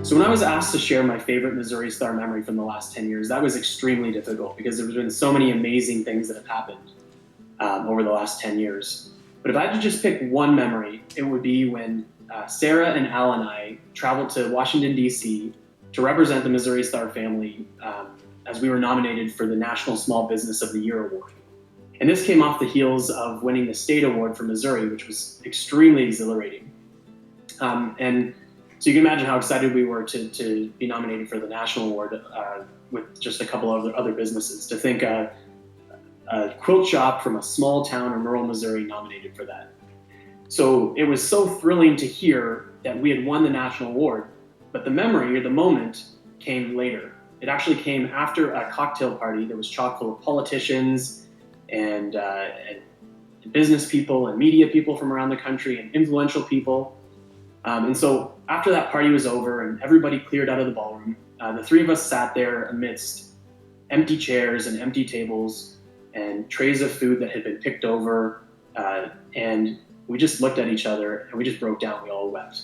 So when I was asked to share my favorite Missouri Star memory from the last 10 years, that was extremely difficult because there's been so many amazing things that have happened over the last 10 years. But if I had to just pick one memory, it would be when Sarah and Al and I traveled to Washington, D.C. to represent the Missouri Star family as we were nominated for the National Small Business of the Year Award. And this came off the heels of winning the state award for Missouri, which was extremely exhilarating. And so you can imagine how excited we were to be nominated for the national award with just a couple of other businesses. To think a quilt shop from a small town in rural Missouri nominated for that. So it was so thrilling to hear that we had won the national award, but the memory or the moment came later. It actually came after a cocktail party that was chock full of politicians and business people and media people from around the country and influential people. And so after that party was over and everybody cleared out of the ballroom, the three of us sat there amidst empty chairs and empty tables and trays of food that had been picked over, and we just looked at each other and we just broke down. We all wept.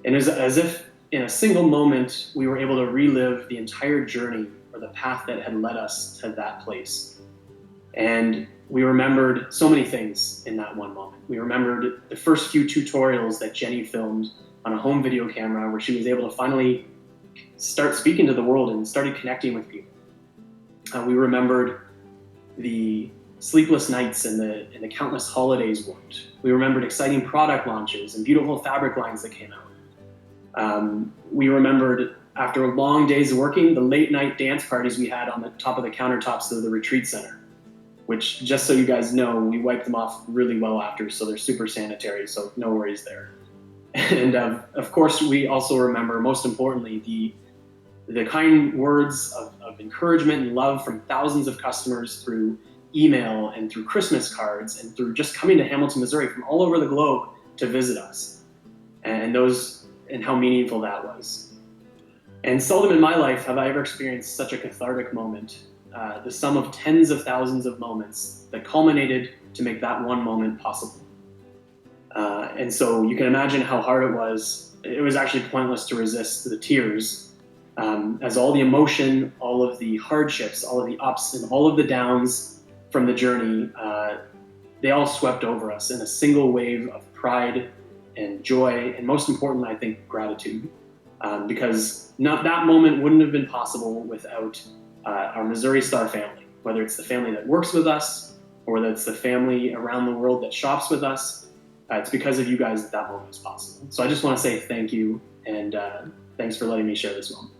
And it was as if in a single moment we were able to relive the entire journey or the path that had led us to that place. And we remembered so many things in that one moment. We remembered the first few tutorials that Jenny filmed on a home video camera where she was able to finally start speaking to the world and started connecting with people. We remembered the sleepless nights and the countless holidays worked. We remembered exciting product launches and beautiful fabric lines that came out. We remembered, after long days of working, the late night dance parties we had on the top of the countertops of the retreat center, which, just so you guys know, we wiped them off really well after, so they're super sanitary, so no worries there. And of course, we also remember, most importantly, the kind words of encouragement and love from thousands of customers through email and through Christmas cards and through just coming to Hamilton, Missouri from all over the globe to visit us, and how meaningful that was. And seldom in my life have I ever experienced such a cathartic moment, the sum of tens of thousands of moments that culminated to make that one moment possible. And so you can imagine how hard it was. It was actually pointless to resist the tears, as all the emotion, all of the hardships, all of the ups and all of the downs from the journey, they all swept over us in a single wave of pride and joy, and most importantly, I think, gratitude. Because that moment wouldn't have been possible without our Missouri Star family, whether it's the family that works with us or whether it's the family around the world that shops with us. It's because of you guys that moment is possible. So I just want to say thank you, and thanks for letting me share this moment.